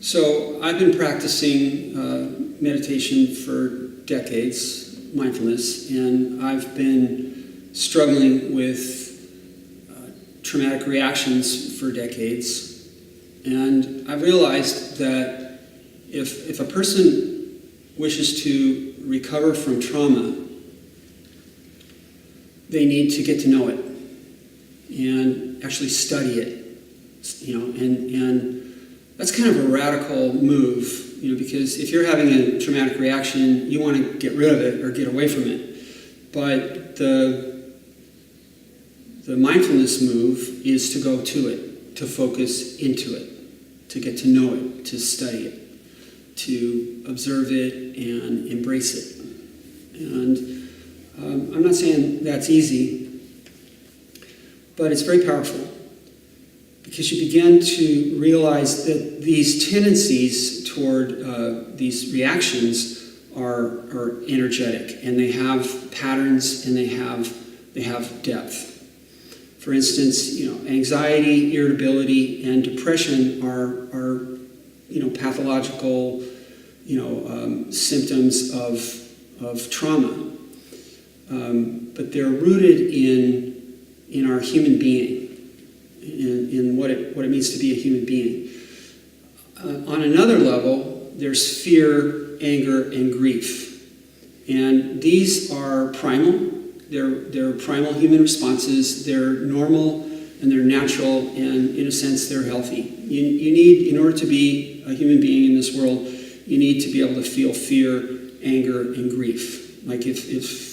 So I've been practicing meditation for decades, mindfulness, and I've been struggling with traumatic reactions for decades. And I realized that if a person wishes to recover from trauma, they need to get to know it and actually study it, and that's kind of a radical move, because if you're having a traumatic reaction, you want to get rid of it or get away from it. But the mindfulness move is to go to it, to focus into it, to get to know it, to study it, to observe it and embrace it. And I'm not saying that's easy, but it's very powerful, because you begin to realize that these tendencies toward these reactions are energetic, and they have patterns, and they have depth. For instance, anxiety, irritability, and depression are pathological symptoms of trauma. But they're rooted in our human being, in what it means to be a human being. On another level, there's fear, anger, and grief. And these are primal. They're primal human responses. They're normal and they're natural, and in a sense, they're healthy. You need, in order to be a human being in this world, you need to be able to feel fear, anger, and grief. Like if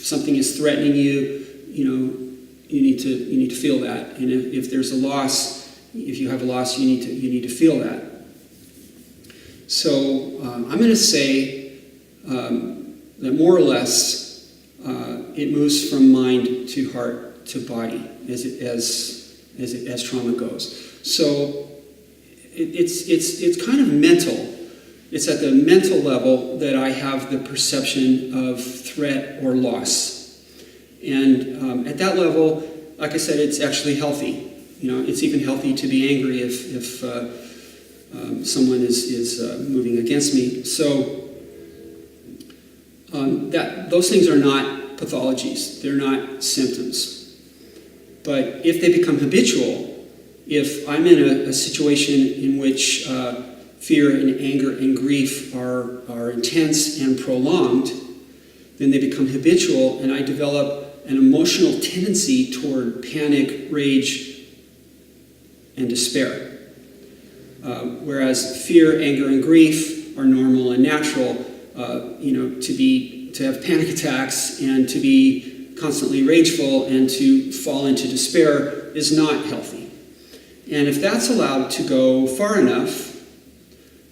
something is threatening you, you need to feel that. And if there's a loss, if you have a loss, you need to feel that. So I'm going to say that more or less it moves from mind to heart to body as trauma goes. So it's kind of mental. It's at the mental level that I have the perception of threat or loss. And at that level, like I said, it's actually healthy. It's even healthy to be angry if someone is moving against me. So those things are not pathologies. They're not symptoms. But if they become habitual, if I'm in a situation in which fear and anger and grief are intense and prolonged, then they become habitual, and I develop an emotional tendency toward panic, rage, and despair. Whereas fear, anger, and grief are normal and natural. To have panic attacks and to be constantly rageful and to fall into despair is not healthy. And if that's allowed to go far enough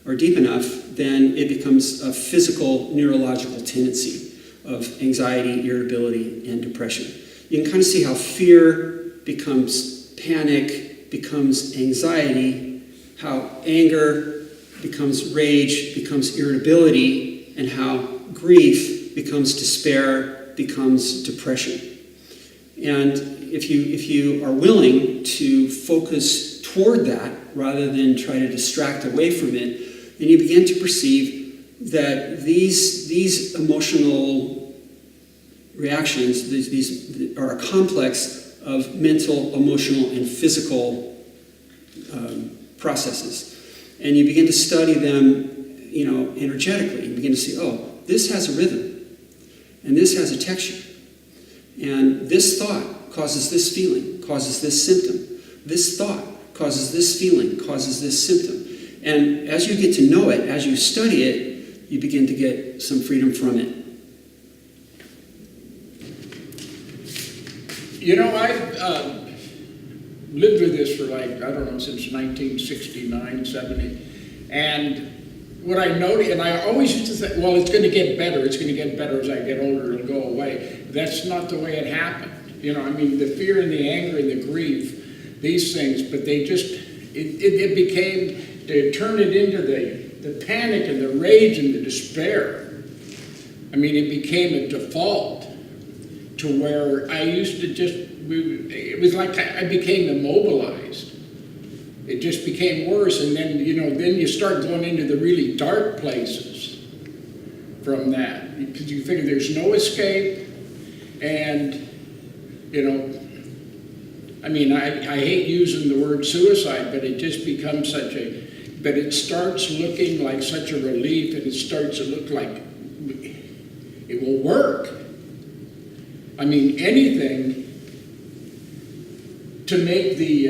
or deep enough, then it becomes a physical neurological tendency of anxiety, irritability, and depression. You can kind of see how fear becomes panic, becomes anxiety, how anger becomes rage, becomes irritability, and how grief becomes despair, becomes depression. And if you are willing to focus toward that rather than try to distract away from it, then you begin to perceive that these emotional reactions, these are a complex of mental, emotional, and physical processes. And you begin to study them, energetically. You begin to see, oh, this has a rhythm, and this has a texture, and this thought causes this feeling, causes this symptom. This thought causes this feeling, causes this symptom. And as you get to know it, as you study it, you begin to get some freedom from it. I've lived with this for since 1969, 70. And what I noticed, and I always used to think, well, it's going to get better. It's going to get better as I get older. It'll go away. That's not the way it happened. The fear and the anger and the grief, these things, but they just, it became, to turn it into the panic and the rage and the despair. It became a default to where I used to it was like I became immobilized. it just became worse. And then, then you start going into the really dark places from that, because you figure there's no escape. And, I mean, I hate using the word suicide, but it just becomes but it starts looking like such a relief, and it starts to look like it will work. I mean, anything to make the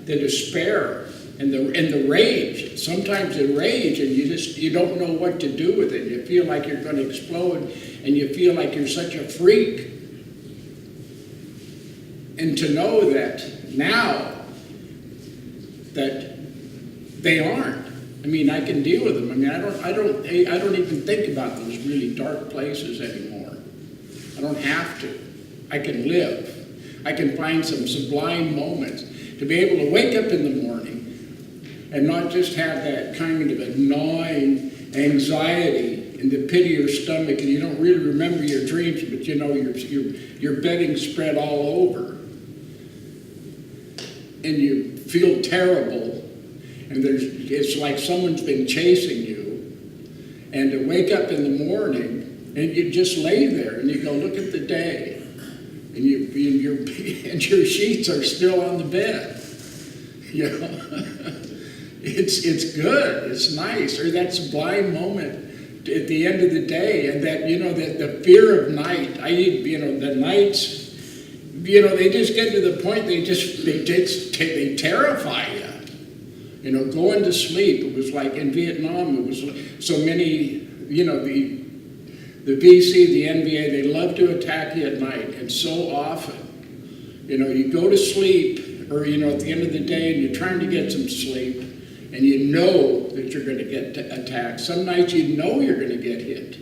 despair and the rage. Sometimes the rage, and you don't know what to do with it. You feel like you're going to explode, and you feel like you're such a freak. And to know that now that they aren't. I mean, I can deal with them. I mean, I don't even think about those really dark places anymore. I don't have to. I can live. I can find some sublime moments to be able to wake up in the morning and not just have that kind of a gnawing anxiety in the pit of your stomach, and you don't really remember your dreams, but your bedding spread all over, and you feel terrible, and it's like someone's been chasing you, and to wake up in the morning and you just lay there and you go, look at the day, and your sheets are still on the bed. It's good, it's nice. Or that sublime moment at the end of the day, and that that the fear of night. The nights, they just get to the point they terrify you. Going to sleep, it was like in Vietnam, it was so many, the VC, the NVA, they love to attack you at night. And so often, you go to sleep, or, at the end of the day, and you're trying to get some sleep, and you know that you're going to get attacked. Some nights you know you're going to get hit.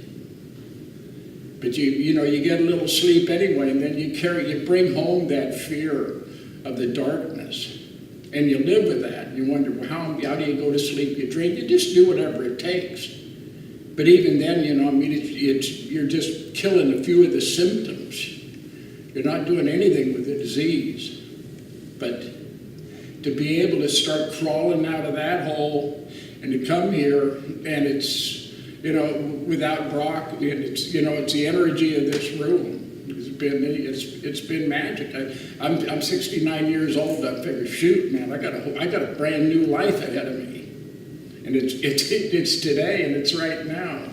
But you get a little sleep anyway, and then you bring home that fear of the darkness. And you live with that. You wonder, well, how do you go to sleep? You drink, you just do whatever it takes. But even then, you're just killing a few of the symptoms. You're not doing anything with the disease. But to be able to start crawling out of that hole and to come here, and it's, without Brock, and it's the energy of this room. It's been magic. I'm 69 years old. I figure, shoot, man, I got a brand new life ahead of me, and it's today, and it's right now.